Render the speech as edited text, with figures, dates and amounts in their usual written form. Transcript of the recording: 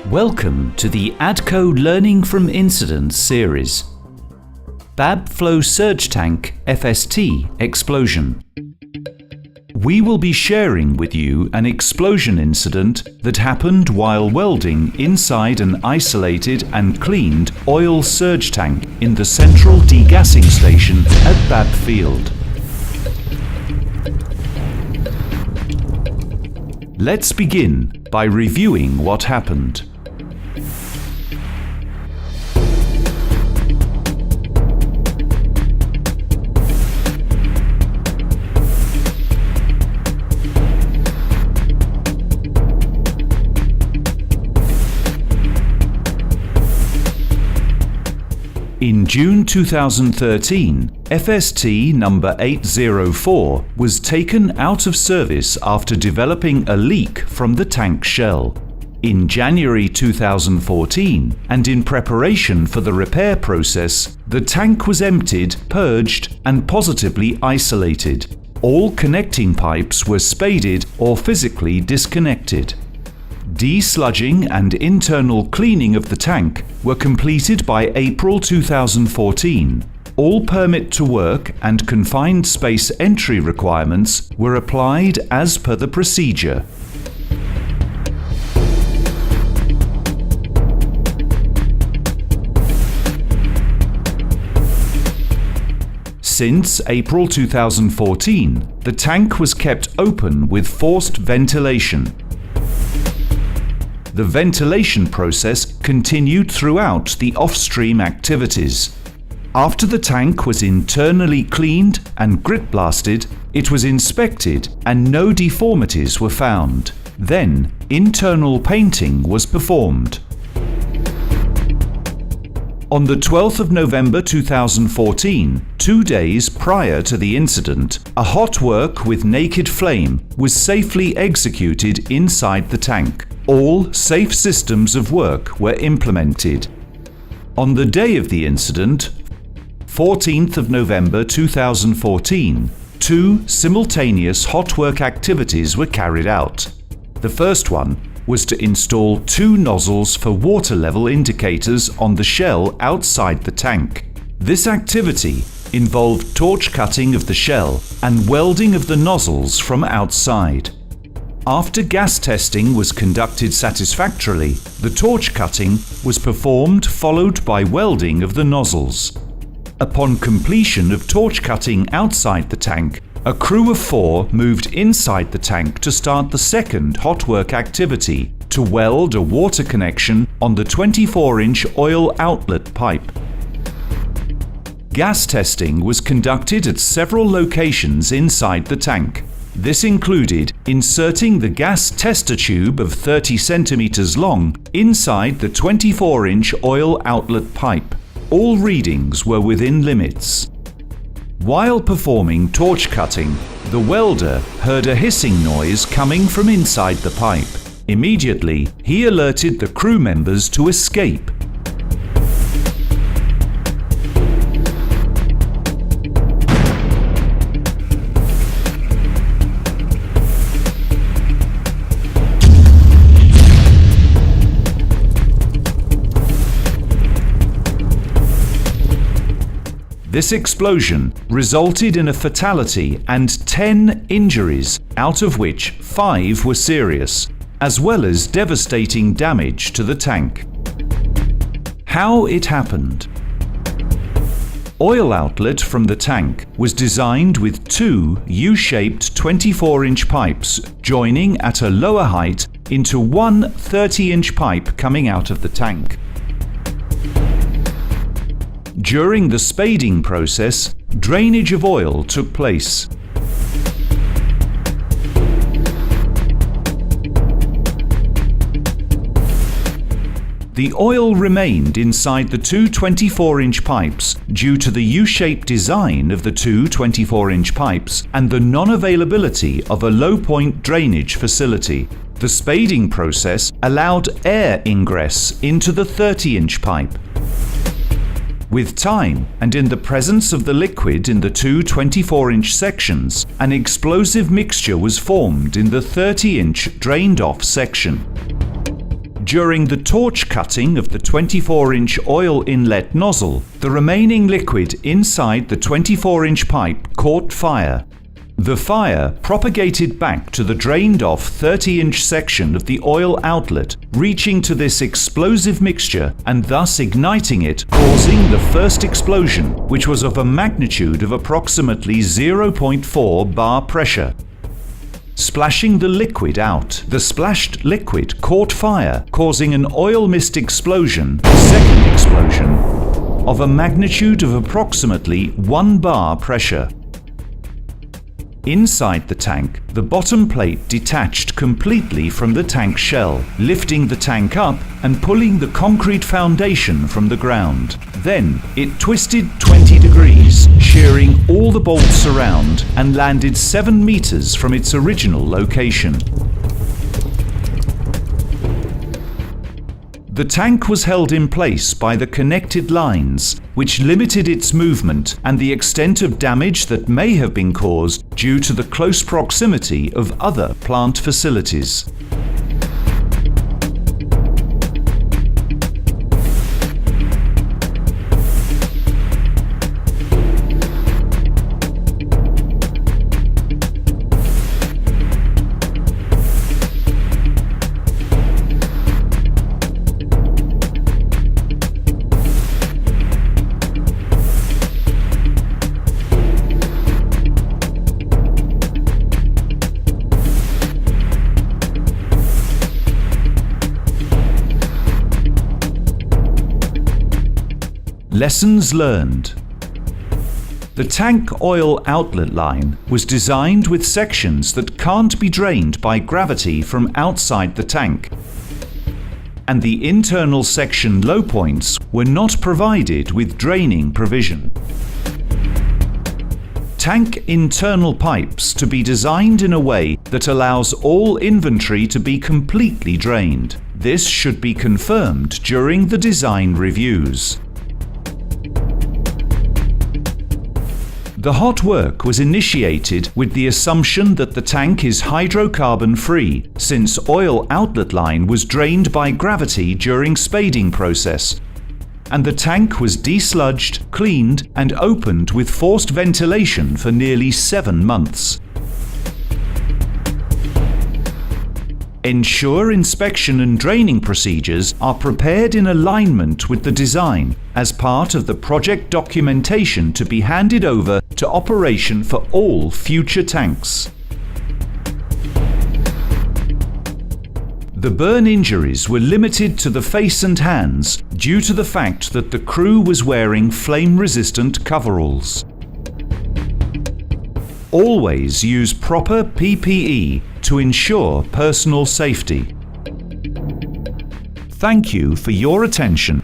Welcome to the ADCO Learning from Incidents series. BAB Flow Surge Tank FST Explosion. We will be sharing with you an explosion incident that happened while welding inside an isolated and cleaned oil surge tank in the central degassing station at BAB Field. Let's begin by reviewing what happened. In June 2013, FST number 804 was taken out of service after developing a leak from the tank shell. In January 2014, and in preparation for the repair process, the tank was emptied, purged, and positively isolated. All connecting pipes were spaded or physically disconnected. Desludging and internal cleaning of the tank were completed by April 2014. All permit to work and confined space entry requirements were applied as per the procedure. Since April 2014, the tank was kept open with forced ventilation. The ventilation process continued throughout the off-stream activities. After the tank was internally cleaned and grit blasted, it was inspected and no deformities were found. Then, internal painting was performed. On the 12th of November 2014, 2 days prior to the incident, a hot work with naked flame was safely executed inside the tank. All safe systems of work were implemented. On the day of the incident, 14th of November 2014, 2 simultaneous hot work activities were carried out. The first one was to install 2 nozzles for water level indicators on the shell outside the tank. This activity involved torch cutting of the shell and welding of the nozzles from outside. After gas testing was conducted satisfactorily, the torch cutting was performed, followed by welding of the nozzles. Upon completion of torch cutting outside the tank, a crew of 4 moved inside the tank to start the second hot work activity, to weld a water connection on the 24-inch oil outlet pipe. Gas testing was conducted at several locations inside the tank. This included inserting the gas tester tube of 30 centimeters long inside the 24-inch oil outlet pipe. All readings were within limits. While performing torch cutting, the welder heard a hissing noise coming from inside the pipe. Immediately, he alerted the crew members to escape. This explosion resulted in a fatality and 10 injuries, out of which 5 were serious, as well as devastating damage to the tank. How it happened. Oil outlet from the tank was designed with 2 U-shaped 24-inch pipes joining at a lower height into one 30-inch pipe coming out of the tank. During the spading process, drainage of oil took place. The oil remained inside the 2 24-inch pipes due to the U-shaped design of the 2 24-inch pipes and the non-availability of a low-point drainage facility. The spading process allowed air ingress into the 30-inch pipe. With time, and in the presence of the liquid in the 2 24-inch sections, an explosive mixture was formed in the 30-inch drained-off section. During the torch cutting of the 24-inch oil inlet nozzle, the remaining liquid inside the 24-inch pipe caught fire. The fire propagated back to the drained-off 30-inch section of the oil outlet, reaching to this explosive mixture and thus igniting it, causing the first explosion, which was of a magnitude of approximately 0.4 bar pressure. Splashing the liquid out, the splashed liquid caught fire, causing an oil mist explosion, second explosion, of a magnitude of approximately 1 bar pressure. Inside the tank, the bottom plate detached completely from the tank shell, lifting the tank up and pulling the concrete foundation from the ground. Then, it twisted 20 degrees, shearing all the bolts around, and landed 7 meters from its original location. The tank was held in place by the connected lines, which limited its movement and the extent of damage that may have been caused due to the close proximity of other plant facilities. Lessons learned. The tank oil outlet line was designed with sections that can't be drained by gravity from outside the tank, and the internal section low points were not provided with draining provision. Tank internal pipes to be designed in a way that allows all inventory to be completely drained. This should be confirmed during the design reviews. The hot work was initiated with the assumption that the tank is hydrocarbon-free, since oil outlet line was drained by gravity during spading process, and the tank was desludged, cleaned, and opened with forced ventilation for nearly 7 months. Ensure inspection and draining procedures are prepared in alignment with the design as part of the project documentation to be handed over to operation for all future tanks. The burn injuries were limited to the face and hands due to the fact that the crew was wearing flame-resistant coveralls. Always use proper PPE to ensure personal safety. Thank you for your attention.